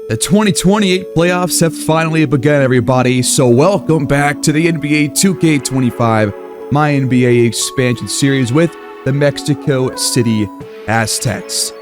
The 2028 playoffs have finally begun, everybody, so welcome back to the NBA 2K25 MyNBA expansion series with the Mexico City Aztecs.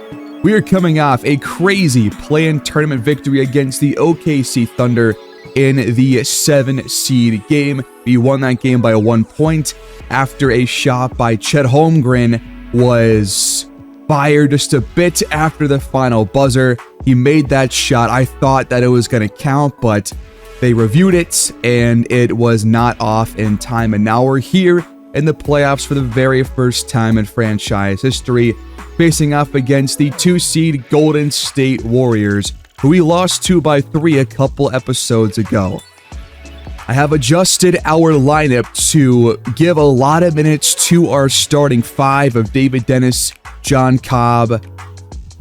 We are coming off a crazy play-in tournament victory against the OKC Thunder in the 7-seed game. We won that game by 1 point after a shot by Chet Holmgren was fired just a bit after the final buzzer. He made that shot. I thought that it was going to count, but they reviewed it and it was not off in time. And now we're here in the playoffs for the very first time in franchise history, facing up against the 2-seed Golden State Warriors, who we lost to by 3 a couple episodes ago. I have adjusted our lineup to give a lot of minutes to our starting 5 of David Dennis, John Cobb,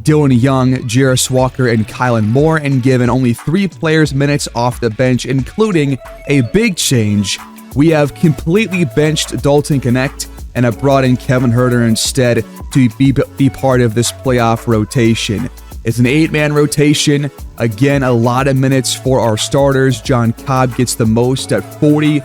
Dylan Young, Jarris Walker, and Kylan Moore, and given only 3 players minutes off the bench, including a big change. We have completely benched Dalton Connect and have brought in Kevin Huerter instead to be part of this playoff rotation. It's an 8-man rotation. Again, a lot of minutes for our starters. John Cobb gets the most at 40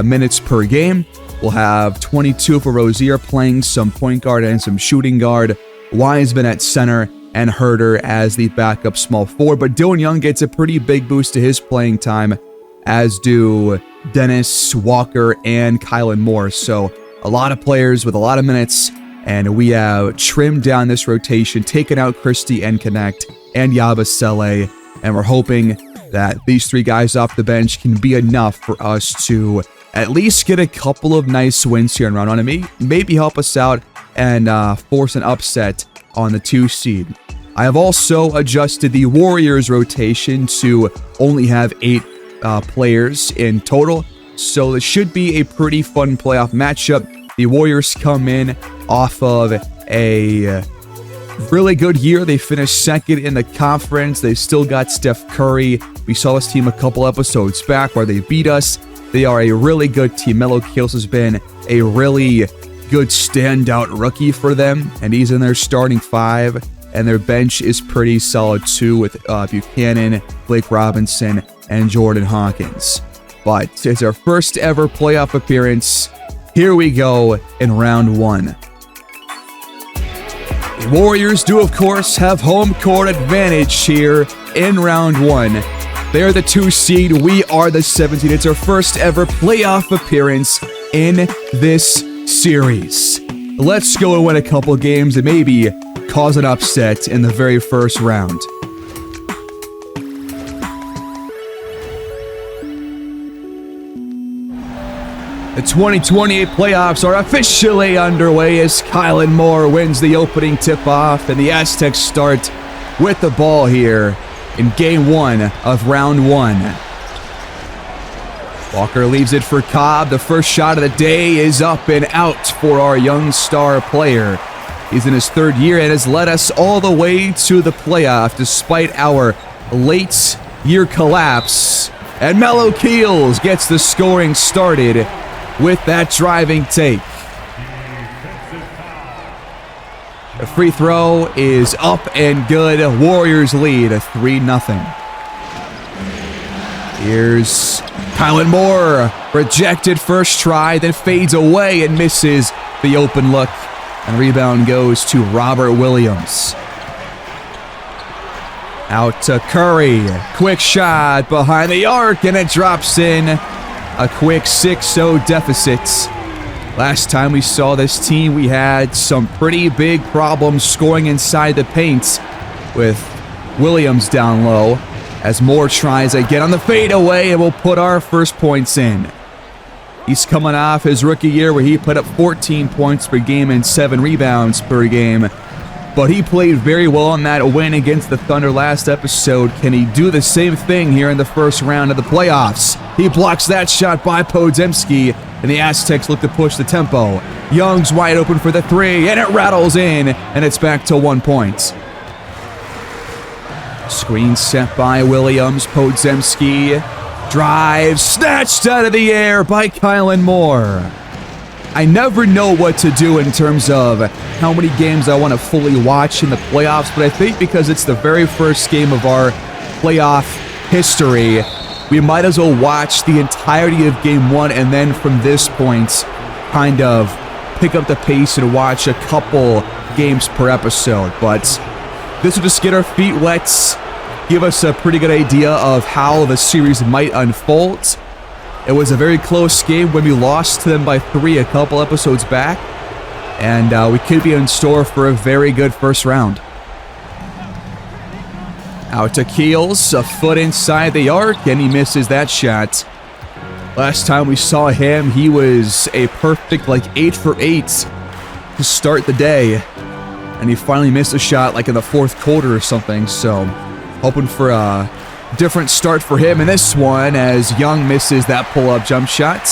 minutes per game. We'll have 22 for Rozier playing some point guard and some shooting guard. Wiseman at center and Huerter as the backup small forward. But Dylan Young gets a pretty big boost to his playing time, as do Dennis, Walker, and Kylan Moore. So a lot of players with a lot of minutes. And we have trimmed down this rotation, taken out Christie and Connect and Yabusele. And we're hoping that these 3 guys off the bench can be enough for us to at least get a couple of nice wins here in round 1 and maybe help us out and force an upset on the 2-seed. I have also adjusted the Warriors rotation to only have 8 players in total. So this should be a pretty fun playoff matchup. The Warriors come in off of a really good year. They finished second in the conference. They still got Steph Curry. We saw this team a couple episodes back where they beat us. They are a really good team. Melo Kills has been a really good standout rookie for them, and he's in their starting 5, and their bench is pretty solid too with Buchanan, Blake Robinson, and Jordan Hawkins. But it's our first ever playoff appearance. Here we go in round 1. The Warriors do, of course, have home court advantage here in round 1. They're the 2-seed. We are the 7 seed. It's our first ever playoff appearance in this series. Let's go and win a couple games and maybe cause an upset in the very first round. The 2028 playoffs are officially underway as Kylan Moore wins the opening tip-off, and the Aztecs start with the ball here in Game 1 of Round 1. Walker leaves it for Cobb. The first shot of the day is up and out for our young star player. He's in his 3rd year and has led us all the way to the playoff despite our late year collapse. And Melo Keels gets the scoring started with that driving take. The free throw is up and good. Warriors lead 3-0. Here's Kylan Moore. Rejected first try, then fades away and misses the open look. And rebound goes to Robert Williams. Out to Curry. Quick shot behind the arc, and it drops in. A quick 6-0 deficit. Last time we saw this team, we had some pretty big problems scoring inside the paint with Williams down low. As Moore tries again on the fadeaway, and we'll put our first points in. He's coming off his rookie year where he put up 14 points per game and 7 rebounds per game. But he played very well on that win against the Thunder last episode. Can he do the same thing here in the first round of the playoffs? He blocks that shot by Podziemski, and the Aztecs look to push the tempo. Young's wide open for the 3, and it rattles in, and it's back to 1 point. Screen set by Williams. Podziemski drives, snatched out of the air by Kylan Moore. I never know what to do in terms of how many games I want to fully watch in the playoffs, but I think because it's the very first game of our playoff history, we might as well watch the entirety of Game 1 and then from this point kind of pick up the pace and watch a couple games per episode. But this will just get our feet wet, give us a pretty good idea of how the series might unfold. It was a very close game when we lost to them by 3 a couple episodes back, and we could be in store for a very good first round. Out to Keels, a foot inside the arc, and he misses that shot. Last time we saw him, he was a perfect 8 for 8 to start the day, and he finally missed a shot in the fourth quarter or something, so hoping for a different start for him in this one as Young misses that pull-up jump shot.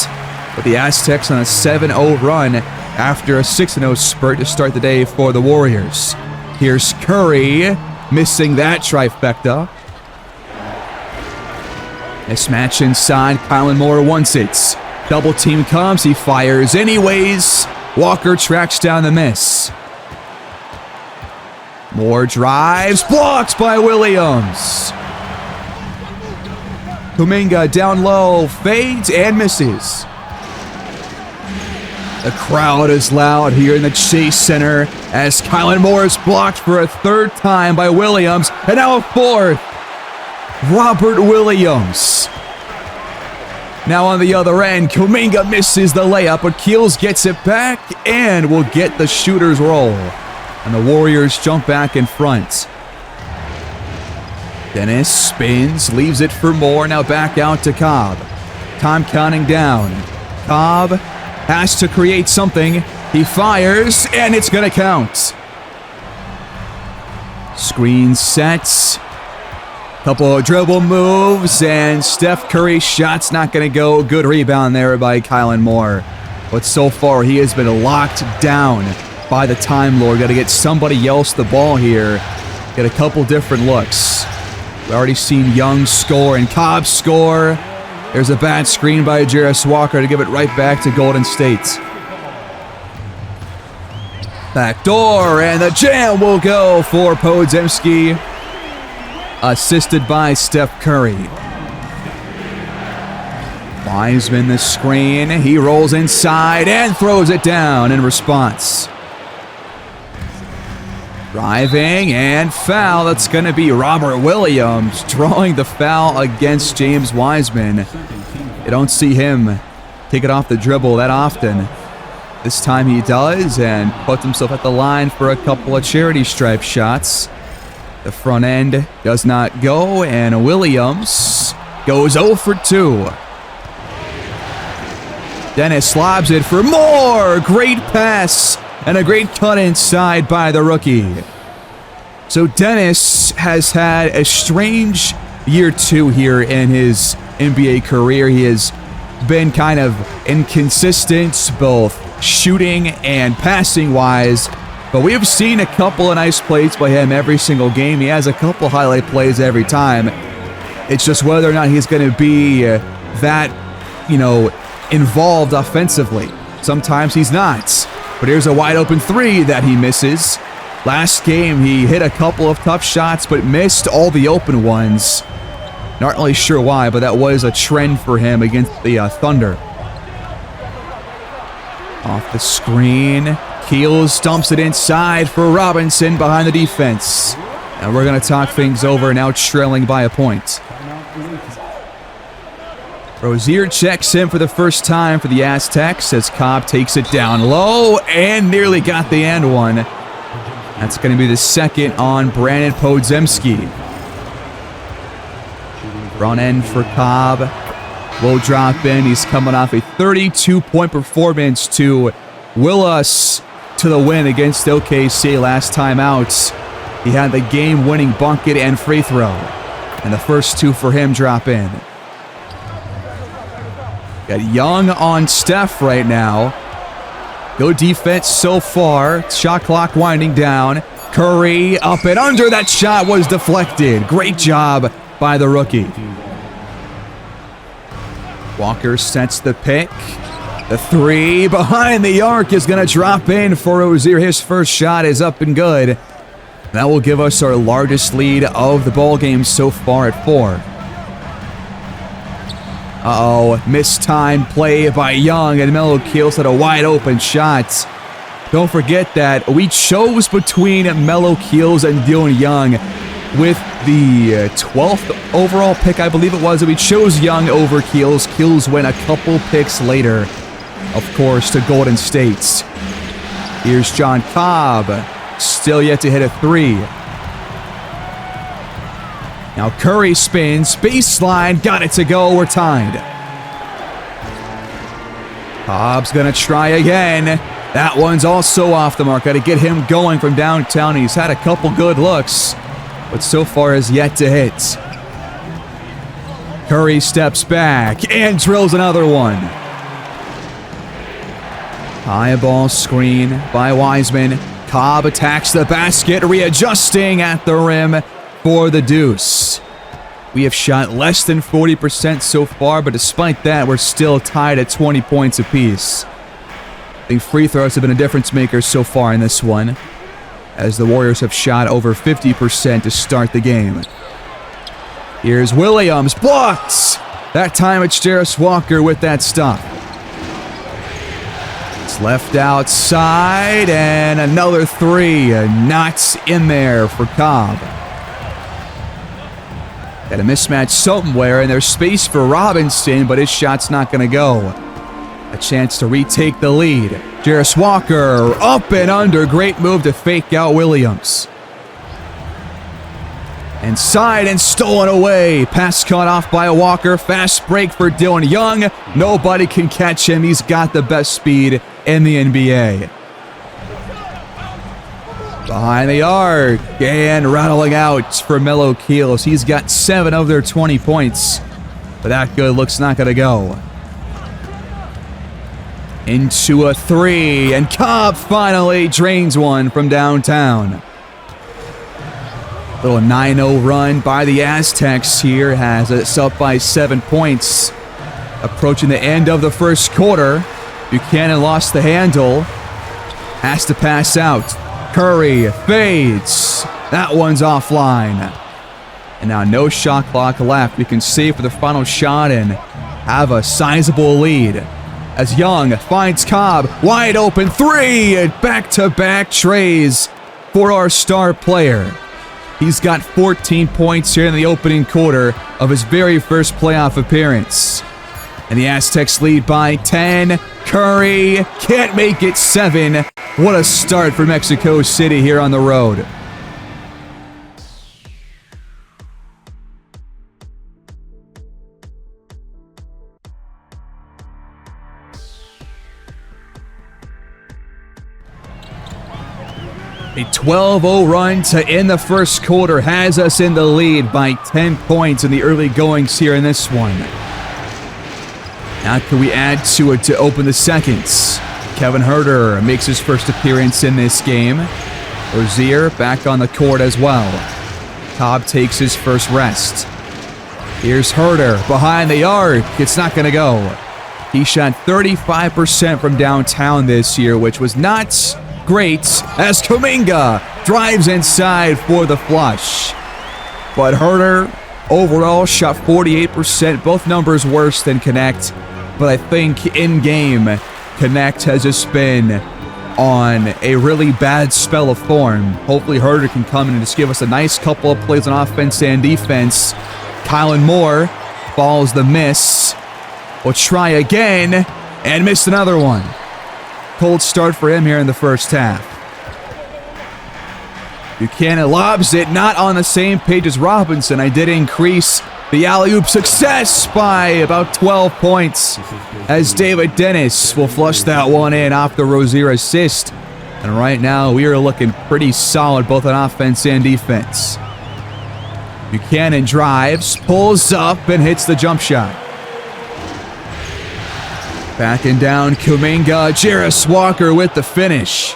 But the Aztecs on a 7-0 run after a 6-0 spurt to start the day for the Warriors. Here's Curry missing that trifecta. Mismatch inside, Kylan Moore wants it. Double team comes, he fires anyways. Walker tracks down the miss. Moore drives, blocked by Williams. Kuminga down low, fades and misses. The crowd is loud here in the Chase Center as Kylan Moore is blocked for a third time by Williams, and now a fourth. Robert Williams. Now on the other end, Kuminga misses the layup, but Keels gets it back and will get the shooter's roll. And the Warriors jump back in front. Dennis spins, leaves it for Moore, now back out to Cobb. Time counting down. Cobb has to create something. He fires, and it's going to count. Screen sets. Couple of dribble moves, and Steph Curry's shot's not going to go. Good rebound there by Kylan Moore. But so far, he has been locked down by the Time Lord. Got to get somebody else the ball here. Get a couple different looks. We've already seen Young score and Cobb score. There's a bad screen by Jarris Walker to give it right back to Golden State. Backdoor, and the jam will go for Podziemski. Assisted by Steph Curry. Wiseman the screen. He rolls inside and throws it down in response. Driving and foul. That's going to be Robert Williams drawing the foul against James Wiseman. You don't see him take it off the dribble that often. This time he does and puts himself at the line for a couple of charity stripe shots. The front end does not go, and Williams goes 0 for 2. Dennis lobs it for more. Great pass and a great cut inside by the rookie. So Dennis has had a strange year 2 here in his NBA career. He has been kind of inconsistent, both shooting and passing wise. But we have seen a couple of nice plays by him every single game. He has a couple highlight plays every time. It's just whether or not he's going to be that, involved offensively. Sometimes he's not. But here's a wide open 3 that he misses. Last game, he hit a couple of tough shots, but missed all the open ones. Not really sure why, but that was a trend for him against the Thunder. Off the screen. Keels dumps it inside for Robinson behind the defense. And we're going to talk things over, now trailing by a point. Rozier checks him for the first time for the Aztecs as Cobb takes it down low and nearly got the and one. That's going to be the second on Brandon Podziemski. Front end for Cobb. Will drop in. He's coming off a 32-point performance to will us to the win against OKC last time out. He had the game-winning bucket and free throw. And the first 2 for him drop in. Got Young on Steph right now. Good defense so far. Shot clock winding down. Curry up and under. That shot was deflected. Great job by the rookie. Walker sets the pick. The 3 behind the arc is going to drop in for Rozier. His first shot is up and good. That will give us our largest lead of the ball game so far at 4. Uh-oh, mistimed play by Young, and Melo Keels had a wide open shot. Don't forget that we chose between Melo Keels and Dylan Young with the 12th overall pick, I believe it was. And we chose Young over Keels. Keels went a couple picks later, of course, to Golden State. Here's John Cobb, still yet to hit a 3. Now Curry spins, baseline, got it to go, we're tied. Cobb's gonna try again. That one's also off the mark. Got to get him going from downtown. He's had a couple good looks, but so far has yet to hit. Curry steps back and drills another one. High ball screen by Wiseman. Cobb attacks the basket, readjusting at the rim for the deuce. We have shot less than 40% so far, but despite that, we're still tied at 20 points apiece. I think free throws have been a difference maker so far in this one, as the Warriors have shot over 50% to start the game. Here's Williams, blocked! That time it's Jarris Walker with that stop. It's left outside, and another 3, not in there for Cobb. Got a mismatch somewhere, and there's space for Robinson, but his shot's not going to go. A chance to retake the lead. Jarris Walker up and under. Great move to fake out Williams. Inside and stolen away. Pass cut off by Walker. Fast break for Dylan Young. Nobody can catch him. He's got the best speed in the NBA. Behind the arc and rattling out for Melo Keels. He's got 7 of their 20 points, but that good look's not going to go. Into a 3, and Cobb finally drains one from downtown. Little 9-0 run by the Aztecs here has us up by 7 points. Approaching the end of the first quarter, Buchanan lost the handle. Has to pass out. Curry fades. That one's offline. And now no shot clock left. We can save for the final shot and have a sizable lead. As Young finds Cobb. Wide open 3. And back-to-back trays for our star player. He's got 14 points here in the opening quarter of his very first playoff appearance. And the Aztecs lead by 10. Curry can't make it 7. What a start for Mexico City here on the road. A 12-0 run to end the first quarter has us in the lead by 10 points in the early goings here in this one. Now can we add to it to open the seconds? Kevin Huerter makes his first appearance in this game. Rozier back on the court as well. Cobb takes his first rest. Here's Huerter behind the arc. It's not going to go. He shot 35% from downtown this year, which was not great, as Kuminga drives inside for the flush. But Huerter overall shot 48%, both numbers worse than Connect. But I think in-game, Connect has just been on a really bad spell of form. Hopefully Huerter can come in and just give us a nice couple of plays on offense and defense. Kylan Moore falls the miss. We'll try again and missed another one. Cold start for him here in the first half. Buchanan lobs it, not on the same page as Robinson. I did increase the alley-oop success by about 12 points as David Dennis will flush that one in off the Rozier assist. And right now we are looking pretty solid both on offense and defense. Buchanan drives, pulls up, and hits the jump shot. Backing down Kuminga, Jarris Walker with the finish.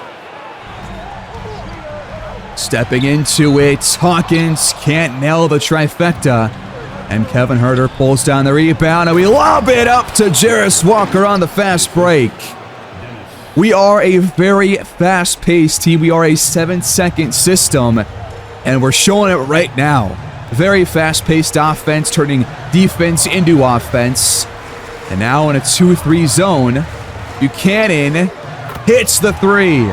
Stepping into it, Hawkins can't nail the trifecta. And Kevin Huerter pulls down the rebound, and we lob it up to Jarris Walker on the fast break. We are a very fast-paced team. We are a 7-second system. And we're showing it right now. Very fast-paced offense, turning defense into offense. And now in a 2-3 zone, Buchanan hits the three.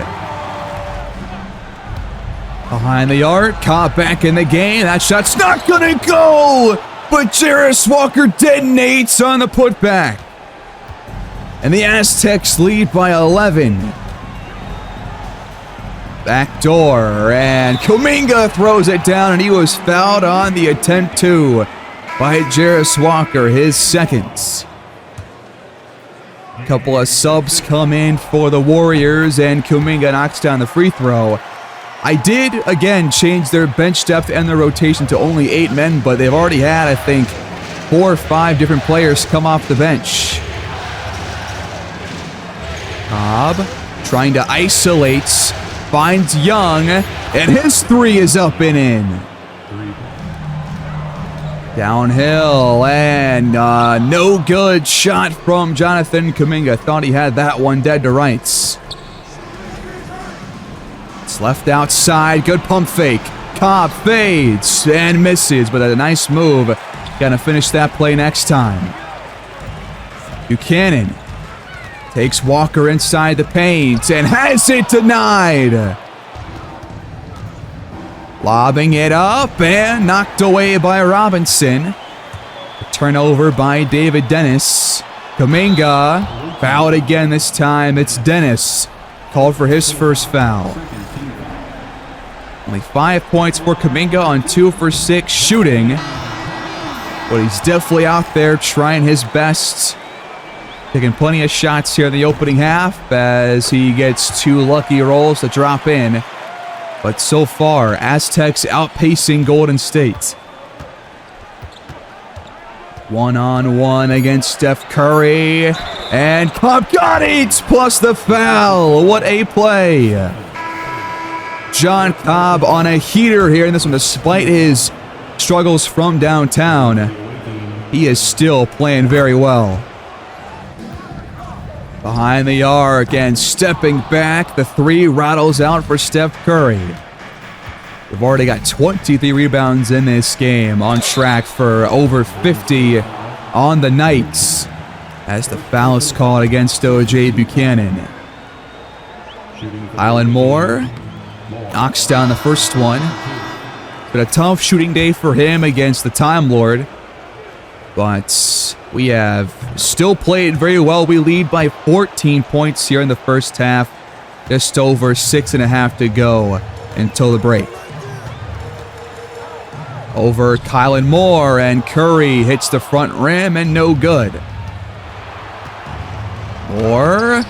Behind the arc, Cobb back in the game. That shot's not gonna go! But Jarris Walker detonates on the putback. And the Aztecs lead by 11. Backdoor, and Kuminga throws it down, and he was fouled on the attempt to by Jarris Walker, his second. A couple of subs come in for the Warriors, and Kuminga knocks down the free throw. I did, again, change their bench depth and their rotation to only 8 men, but they've already had, I think, 4 or 5 different players come off the bench. Cobb trying to isolate, finds Young, and his three is up and in. Downhill, and no good shot from Jonathan Kuminga. Thought he had that one dead to rights. It's left outside, good pump fake. Cobb fades and misses, but a nice move. Gonna finish that play next time. Buchanan takes Walker inside the paint and has it denied. Lobbing it up and knocked away by Robinson. A turnover by David Dennis. Kuminga fouled again this time. It's Dennis. Called for his first foul. Only 5 points for Kuminga on 2 for 6 shooting. But he's definitely out there trying his best. Taking plenty of shots here in the opening half as he gets 2 lucky rolls to drop in. But so far, Aztecs outpacing Golden State. One-on-one against Steph Curry. And Cobb got it! Plus the foul. What a play. John Cobb on a heater here in this one. Despite his struggles from downtown, he is still playing very well. Behind the arc and stepping back, the three rattles out for Steph Curry. We've already got 23 rebounds in this game, on track for over 50 on the night as the foul is called against O.J. Buchanan. Island Moore knocks down the first one. Been a tough shooting day for him against the Time Lord. But we have still played very well. We lead by 14 points here in the first half. Just over 6.5 to go until the break. Over Kylan Moore, and Curry hits the front rim and no good. Moore,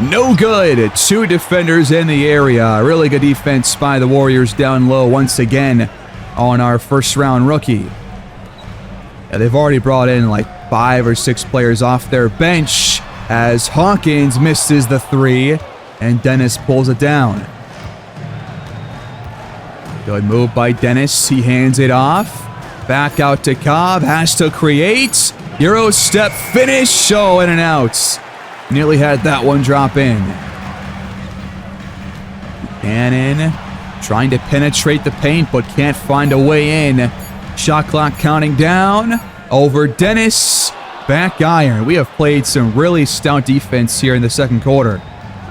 no good. 2 defenders in the area. Really good defense by the Warriors down low once again on our first round rookie. Yeah, they've already brought in like 5 or 6 players off their bench as Hawkins misses the 3 and Dennis pulls it down. Good move by Dennis. He hands it off. Back out to Cobb. Has to create. Euro step finish. Oh, in and out. Nearly had that one drop in. Buchanan trying to penetrate the paint but can't find a way in. Shot clock counting down. Over Dennis. Back iron. We have played some really stout defense here in the second quarter.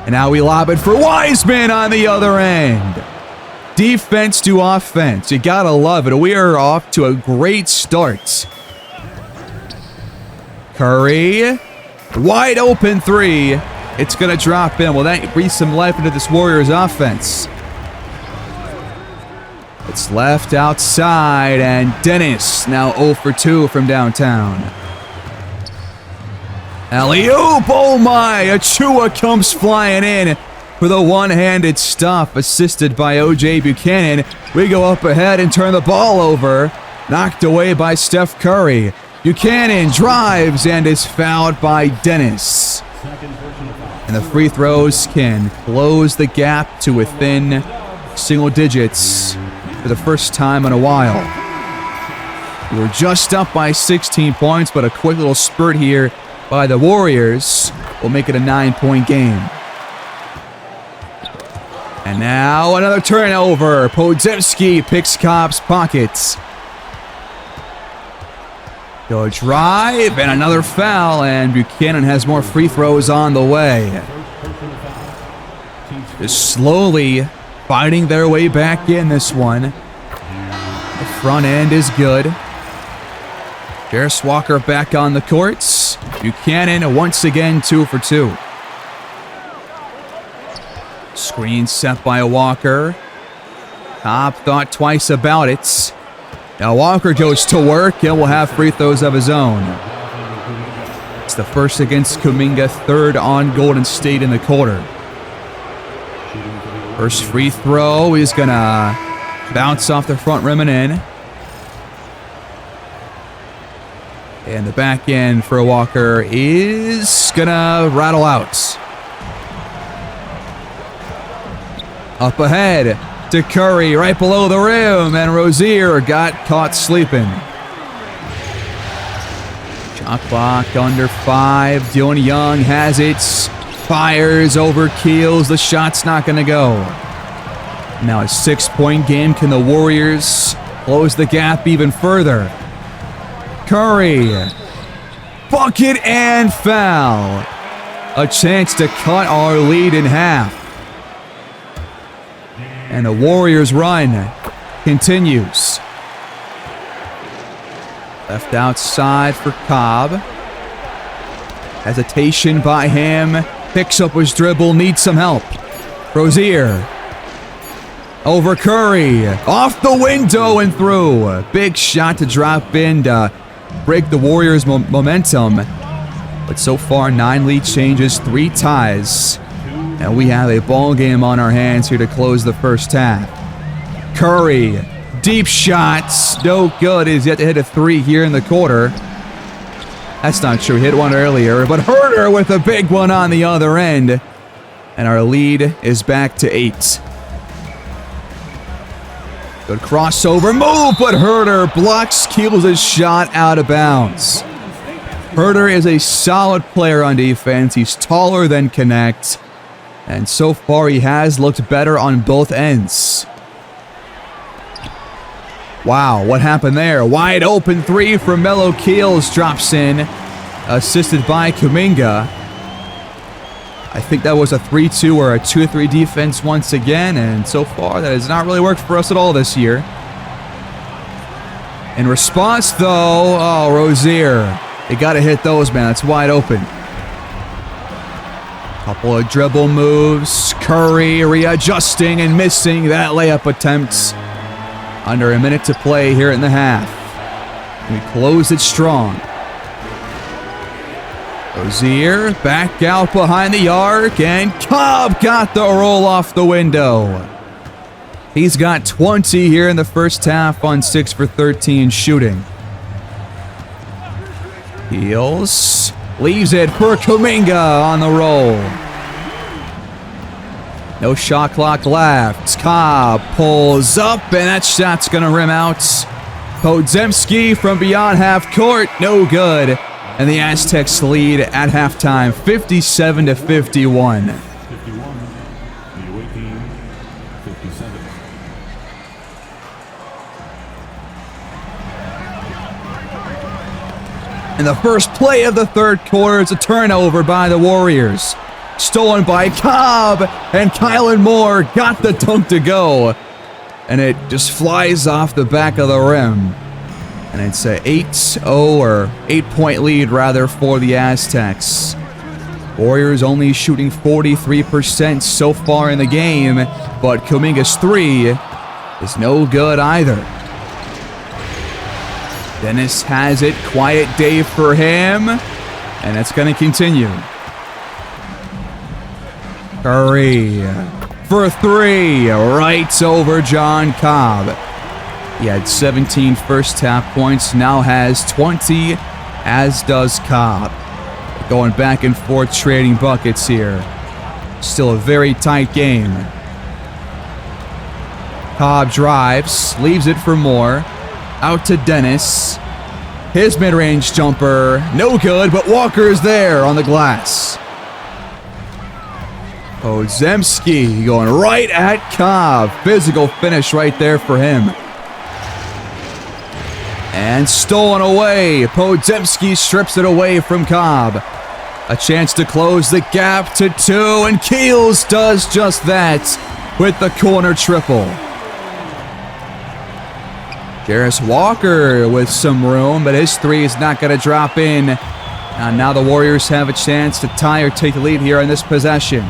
And now we lob it for Wiseman on the other end. Defense to offense. You gotta love it. We are off to a great start. Curry. Wide open 3. It's gonna drop in. Well, that breathes some life into this Warriors offense. It's left outside, and Dennis now 0 for 2 from downtown. Alley-oop, oh my! Achua comes flying in for the one-handed stop, assisted by O.J. Buchanan. We go up ahead and turn the ball over. Knocked away by Steph Curry. Buchanan drives and is fouled by Dennis. And the free throws can close the gap to within single digits for the first time in a while. We were just up by 16 points, but a quick little spurt here by the Warriors will make it a 9-point game. And now another turnover. Podziemski picks Cobb's pockets. Go drive and another foul, and Buchanan has more free throws on the way. Just slowly fighting their way back in this one. The front end is good. Jarris Walker back on the courts. Buchanan once again 2 for 2. Screen set by Walker. Cobb thought twice about it. Now Walker goes to work and will have free throws of his own. It's the first against Kuminga, third on Golden State in the quarter. First free throw is gonna bounce off the front rim and in. And the back end for Walker is gonna rattle out. Up ahead to Curry, right below the rim, and Rozier got caught sleeping. Shot clock under 5. Dylan Young has it, fires over Keels. The shot's not going to go. Now a 6-point game. Can the Warriors close the gap even further? Curry, bucket and foul. A chance to cut our lead in half. And the Warriors' run continues. Left outside for Cobb. Hesitation by him. Picks up his dribble, needs some help. Rozier. Over Curry. Off the window and through. Big shot to drop in to break the Warriors' momentum. But so far, 9 lead changes, 3 ties. And we have a ball game on our hands here to close the first half. Curry, deep shots, no good. He's yet to hit a 3 here in the quarter. That's not true. He hit one earlier, but Herter with a big one on the other end. And our lead is back to 8. Good crossover move, but Herter blocks Keels' shot out of bounds. Herter is a solid player on defense. He's taller than Connect. And so far, he has looked better on both ends. Wow, what happened there? Wide open 3 from Melo. Keels drops in, assisted by Kuminga. I think that was a 3-2 or a 2-3 defense once again, and so far that has not really worked for us at all this year. In response, though, oh, Rozier. You got to hit those, man. It's wide open. Couple of dribble moves. Curry readjusting and missing that layup attempt. Under a minute to play here in the half. We close it strong. Rozier back out behind the arc, and Cobb got the roll off the window. He's got 20 here in the first half on 6 for 13 shooting. Keels leaves it for Kuminga on the roll. No shot clock left. Cobb pulls up, and that shot's going to rim out. Podziemski from beyond half court, no good. And the Aztecs lead at halftime, 57-51. In the first play of the third quarter, it's a turnover by the Warriors. Stolen by Cobb, and Kylan Moore got the dunk to go. And it just flies off the back of the rim. And it's a 8-0 or 8-point lead rather for the Aztecs. Warriors only shooting 43% so far in the game, but Kuminga's 3 is no good either. Dennis has it, quiet day for him, and that's going to continue. Curry for 3, right over John Cobb. He had 17 first half points, now has 20, as does Cobb. Going back and forth, trading buckets here. Still a very tight game. Cobb drives, leaves it for Moore. Out to Dennis. His mid-range jumper, no good, but Walker is there on the glass. Podziemski going right at Cobb. Physical finish right there for him. And stolen away. Podziemski strips it away from Cobb. A chance to close the gap to 2, and Keels does just that with the corner triple. Jarris Walker with some room, but his 3 is not going to drop in. And now the Warriors have a chance to tie or take the lead here in this possession.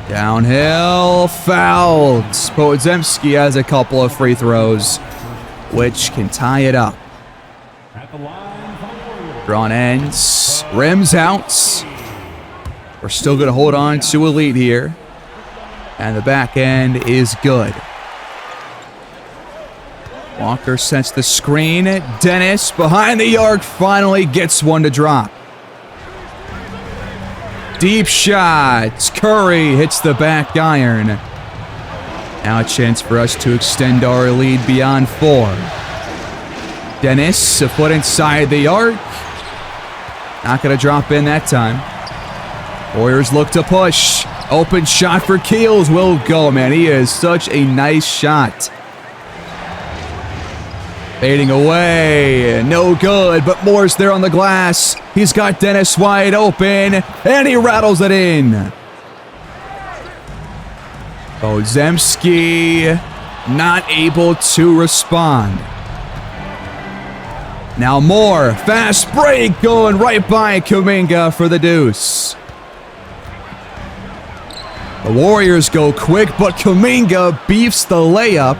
Downhill, fouled. Podziemski has a couple of free throws, which can tie it up. Drawn ends, rims out. We're still going to hold on to a lead here. And the back end is good. Walker sets the screen. Dennis behind the arc finally gets one to drop. Deep shots. Curry hits the back iron. Now a chance for us to extend our lead beyond 4. Dennis, a foot inside the arc. Not going to drop in that time. Warriors look to push. Open shot for Keels will go, man. He is such a nice shot. Fading away. No good, but Moore's there on the glass. He's got Dennis wide open, and he rattles it in. Podziemski not able to respond. Now Moore, fast break going right by Kuminga for the deuce. The Warriors go quick, but Kuminga beefs the layup.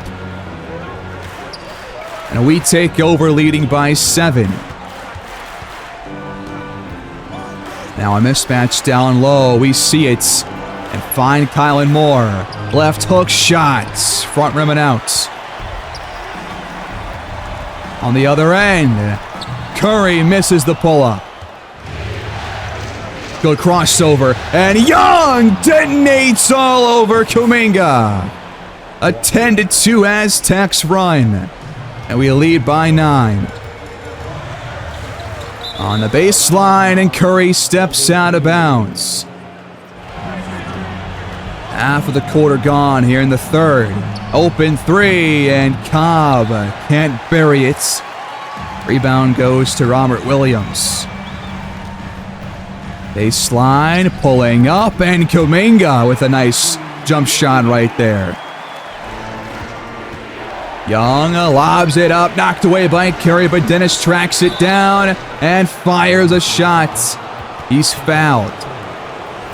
And we take over leading by 7. Now a mismatch down low. We see it. And find Kylan Moore. Left hook shots. Front rim and out. On the other end, Curry misses the pull-up. Good crossover. And Young detonates all over Kuminga. A 10-2 Aztecs run. And we lead by 9. On the baseline, and Curry steps out of bounds. Half of the quarter gone here in the third. Open 3, and Cobb can't bury it. Rebound goes to Robert Williams. Baseline, pulling up, and Kuminga with a nice jump shot right there. Young lobs it up, knocked away by Curry, but Dennis tracks it down and fires a shot. He's fouled.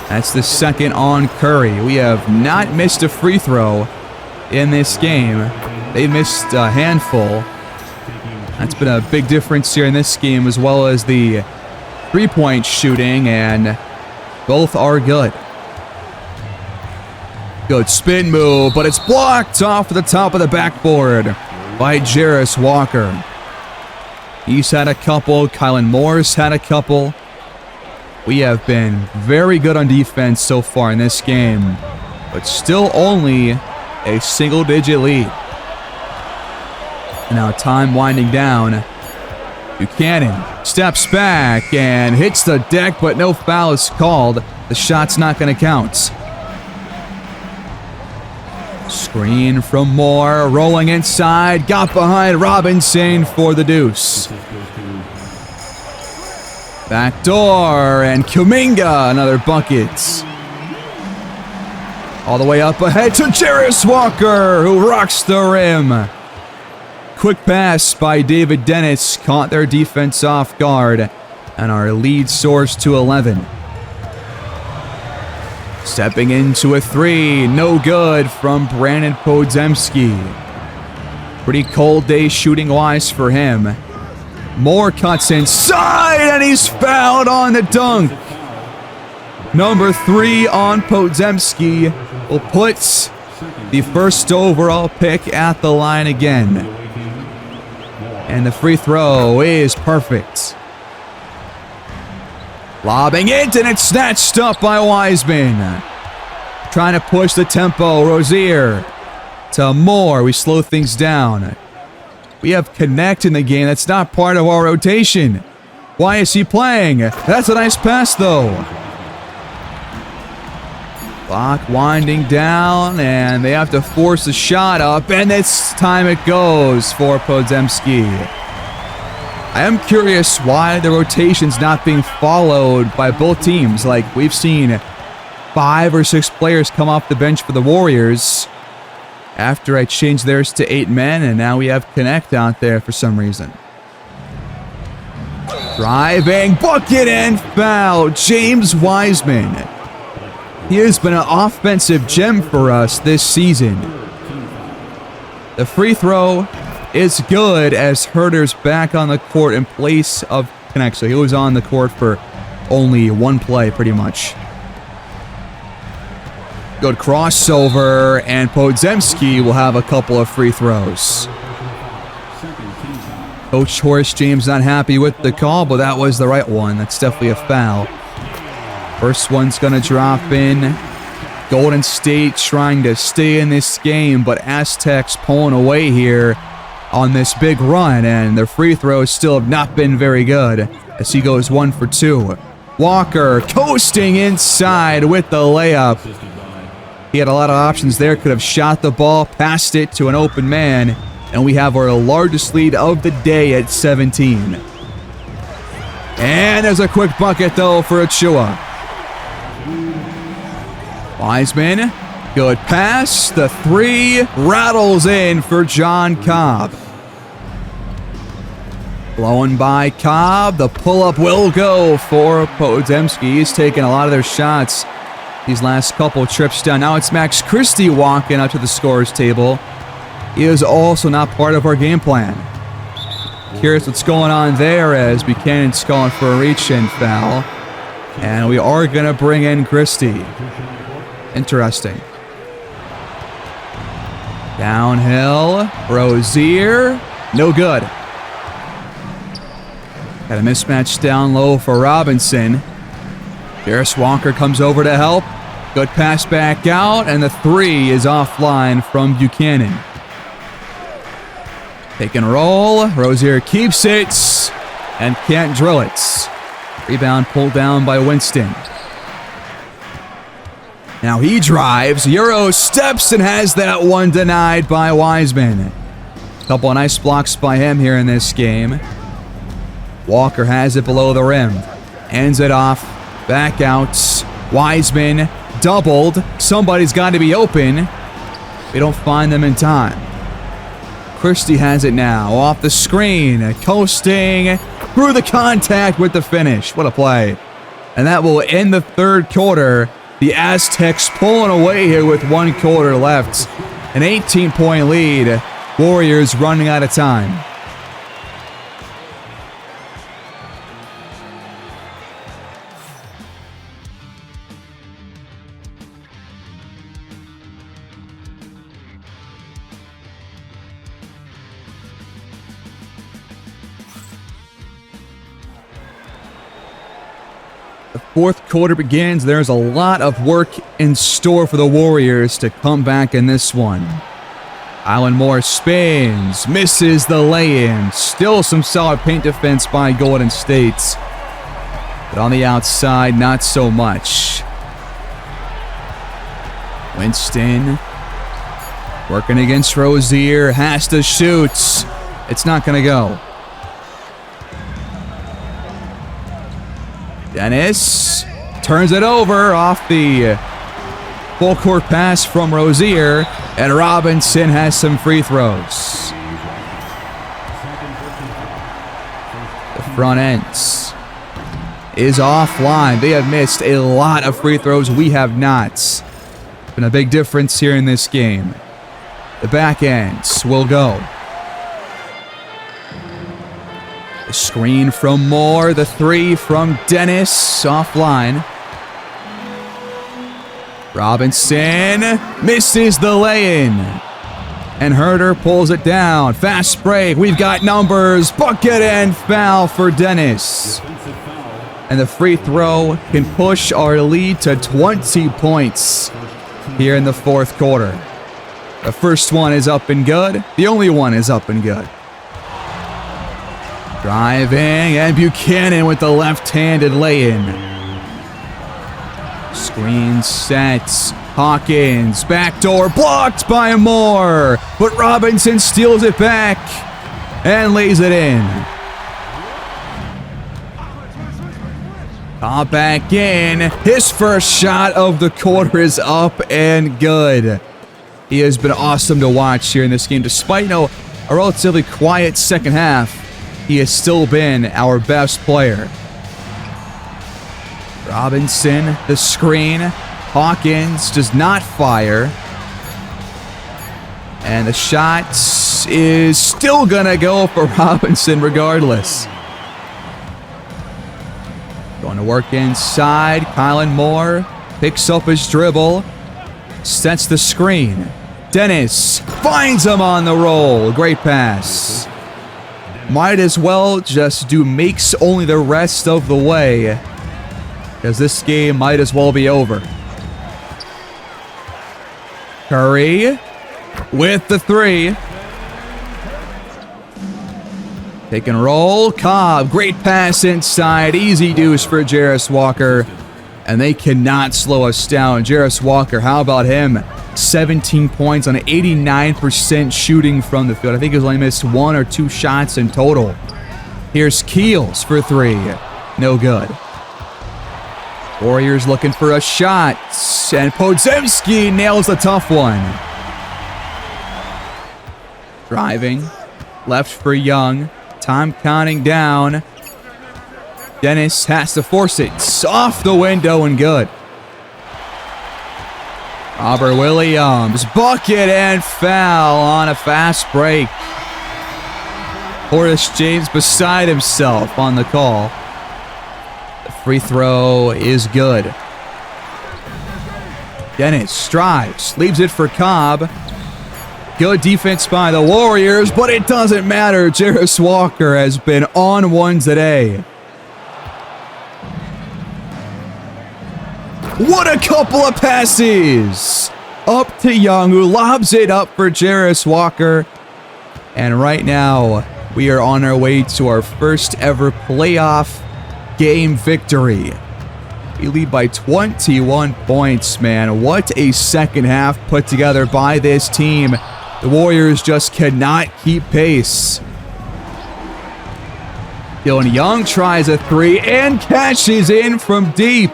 That's the second on Curry. We have not missed a free throw in this game. They missed a handful. That's been a big difference here in this game, as well as the three-point shooting, and both are good. Good spin move, but it's blocked off the top of the backboard by Jarris Walker. He's had a couple. Kylan Moore's had a couple. We have been very good on defense so far in this game, but still only a single-digit lead. And now time winding down. Buchanan steps back and hits the deck, but no foul is called. The shot's not going to count. Screen from Moore, rolling inside, got behind Robinson for the deuce. Back door, and Kuminga, another bucket. All the way up ahead to Jarris Walker, who rocks the rim. Quick pass by David Dennis, caught their defense off guard, and our lead soars to 11. Stepping into a 3, no good from Brandon Podziemski. Pretty cold day shooting-wise for him. Moore cuts inside, and he's fouled on the dunk. Number 3 on Podziemski will put the first overall pick at the line again. And the free throw is perfect. Lobbing it, and it's snatched up by Wiseman. Trying to push the tempo. Rozier to Moore. We slow things down. We have Connect in the game. That's not part of our rotation. Why is he playing? That's a nice pass, though. Clock winding down, and they have to force a shot up, and this time it goes for Podziemski. I am curious why the rotation's not being followed by both teams. Like, we've seen 5 or 6 players come off the bench for the Warriors after I changed theirs to 8 men, and now we have Connect out there for some reason. Driving, bucket, and foul. James Wiseman. He has been an offensive gem for us this season. The free throw is good as Herder's back on the court in place of Connect. So he was on the court for only one play, pretty much. Good crossover, and Podziemski will have a couple of free throws. Coach Horace James not happy with the call, but that was the right one. That's definitely a foul. First one's going to drop in. Golden State trying to stay in this game, but Aztecs pulling away here on this big run, and their free throws still have not been very good as he goes 1 for 2. Walker coasting inside with the layup. He had a lot of options there. Could have shot the ball, passed it to an open man, and we have our largest lead of the day at 17. And there's a quick bucket, though, for Achua. Wiseman, good pass. The 3 rattles in for John Cobb. Blown by Cobb. The pull-up will go for Podziemski. He's taking a lot of their shots these last couple trips down. Now it's Max Christie walking up to the scorer's table. He is also not part of our game plan. Curious what's going on there as Buchanan's calling for a reach and foul. And we are going to bring in Christie. Interesting. Downhill. Rozier. No good. Got a mismatch down low for Robinson. Jarris Walker comes over to help. Good pass back out, and the 3 is offline from Buchanan. Pick and roll. Rozier keeps it and can't drill it. Rebound pulled down by Winston. Now he drives. Euro steps and has that one denied by Wiseman. Couple of nice blocks by him here in this game. Walker has it below the rim. Hands it off. Back out. Wiseman doubled. Somebody's got to be open. We don't find them in time. Christie has it now. Off the screen. Coasting through the contact with the finish. What a play. And that will end the third quarter. The Aztecs pulling away here with 1 quarter left. An 18-point lead. Warriors running out of time. The fourth quarter begins. There's a lot of work in store for the Warriors to come back in this one. Alan Moore spins, misses the lay-in. Still some solid paint defense by Golden State. But on the outside, not so much. Winston working against Rozier. Has to shoot. It's not going to go. Dennis turns it over off the full court pass from Rozier, and Robinson has some free throws. The front end is offline. They have missed a lot of free throws. We have not. Been a big difference here in this game. The back end will go. The screen from Moore. The 3 from Dennis. Offline. Robinson misses the lay-in. And Herder pulls it down. Fast break. We've got numbers. Bucket and foul for Dennis. And the free throw can push our lead to 20 points here in the fourth quarter. The first one is up and good. The only one is up and good. Driving, and Buchanan with the left-handed lay-in. Screen sets. Hawkins, backdoor, blocked by Moore. But Robinson steals it back and lays it in. Cobb back in. His first shot of the quarter is up and good. He has been awesome to watch here in this game. Despite a relatively quiet second half, he has still been our best player. Robinson, the screen. Hawkins does not fire. And the shot is still gonna go for Robinson regardless. Going to work inside. Kylan Moore picks up his dribble. Sets the screen. Dennis finds him on the roll. Great pass. Might as well just do makes only the rest of the way, because this game might as well be over. Curry with the three. Pick and roll. Cobb, great pass inside. Easy deuce for Jarris Walker. And they cannot slow us down. Jarris Walker, how about him? 17 points on 89% shooting from the field. I think he's only missed 1 or 2 shots in total. Here's Keels for three. No good. Warriors looking for a shot. And Podziemski nails the tough one. Driving. Left for Young. Time counting down. Dennis has to force it. Off the window and good. Robert Williams. Bucket and foul on a fast break. Horace James beside himself on the call. The free throw is good. Dennis strives. Leaves it for Cobb. Good defense by the Warriors, but it doesn't matter. Jarris Walker has been on one today. What a couple of passes! Up to Young, who lobs it up for Jarris Walker. And right now, we are on our way to our first ever playoff game victory. We lead by 21 points, man. What a second half put together by this team. The Warriors just cannot keep pace. Dylan Young tries a three and cashes in from deep.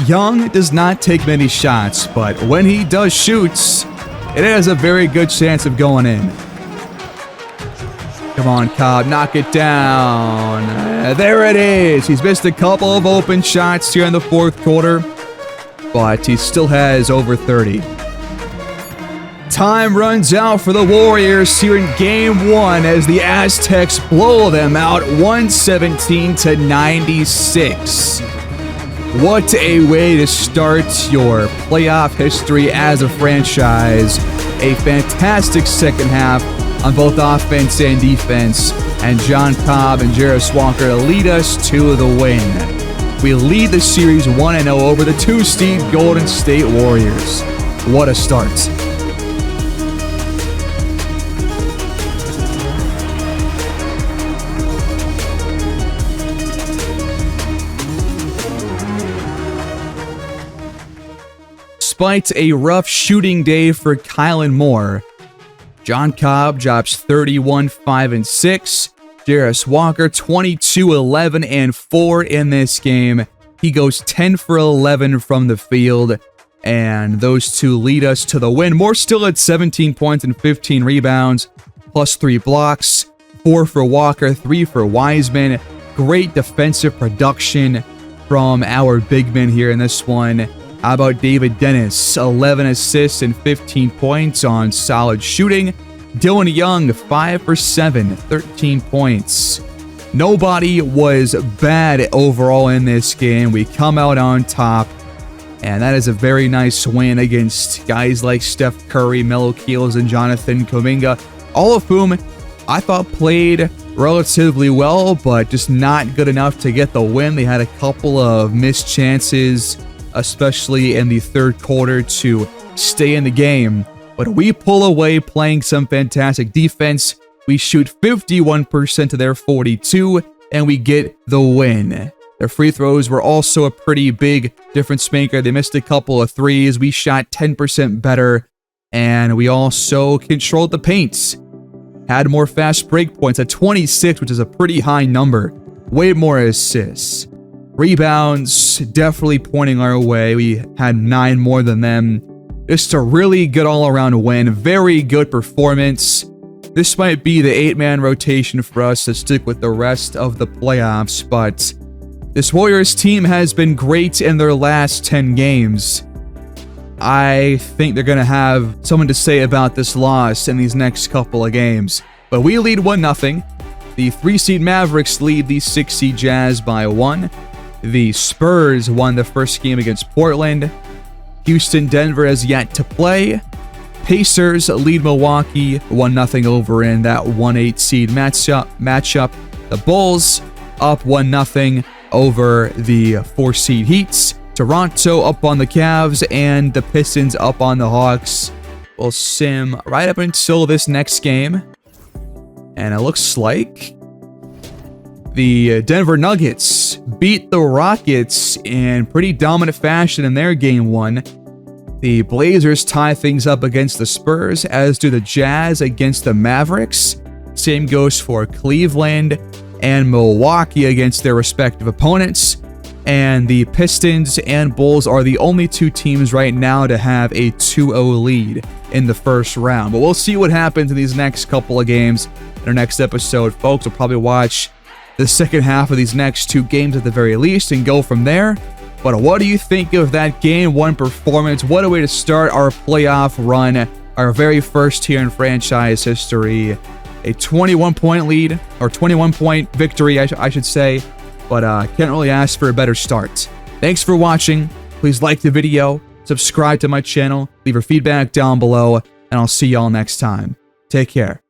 Young does not take many shots, but when he does shoots, it has a very good chance of going in. Come on, Cobb, knock it down. There it is. He's missed a couple of open shots here in the fourth quarter, but he still has over 30. Time runs out for the Warriors here in Game 1 as the Aztecs blow them out 117-96. What a way to start your playoff history as a franchise. A fantastic second half on both offense and defense. And John Cobb and Jarris Walker lead us to the win. We lead the series 1-0 over the 2-seed Golden State Warriors. What a start. Despite a rough shooting day for Kylan Moore, John Cobb drops 31, 5, and 6. Jarris Walker 22, 11, and 4 in this game. He goes 10 for 11 from the field, and those two lead us to the win. Moore still at 17 points and 15 rebounds, plus 3 blocks, 4 for Walker, 3 for Wiseman. Great defensive production from our big men here in this one. How about David Dennis? 11 assists and 15 points on solid shooting. Dylan Young, 5 for 7, 13 points. Nobody was bad overall in this game. We come out on top, and that is a very nice win against guys like Steph Curry, Melo Keels, and Jonathan Kuminga, all of whom I thought played relatively well, but just not good enough to get the win. They had a couple of missed chances, especially in the third quarter, to stay in the game. But we pull away playing some fantastic defense. We shoot 51% to their 42, and we get the win. Their free throws were also a pretty big difference maker. They missed a couple of threes. We shot 10% better, and we also controlled the paints. Had more fast break points at 26, which is a pretty high number. Way more assists. Rebounds, definitely pointing our way. We had 9 more than them. Just a really good all-around win. Very good performance. This might be the 8-man rotation for us to stick with the rest of the playoffs, but this Warriors team has been great in their last 10 games. I think they're going to have something to say about this loss in these next couple of games. But we lead 1-0. The 3-seed Mavericks lead the 6-seed Jazz by 1. The Spurs won the first game against Portland. Houston, Denver has yet to play. Pacers lead Milwaukee 1-0 over in that 1-8 seed matchup. The Bulls up 1-0 over the 4-seed Heats. Toronto up on the Cavs, and the Pistons up on the Hawks. We'll sim right up until this next game. And it looks like the Denver Nuggets beat the Rockets in pretty dominant fashion in their game 1. The Blazers tie things up against the Spurs, as do the Jazz against the Mavericks. Same goes for Cleveland and Milwaukee against their respective opponents. And the Pistons and Bulls are the only 2 teams right now to have a 2-0 lead in the first round. But we'll see what happens in these next couple of games. In our next episode, folks, we'll probably watch the second half of these next 2 games at the very least and go from there. But what do you think of that Game 1 performance? What a way to start our playoff run, our very first here in franchise history. A 21-point lead, or 21-point victory, I should say. But can't really ask for a better start. Thanks for watching. Please like the video, subscribe to my channel, leave your feedback down below, and I'll see y'all next time. Take care.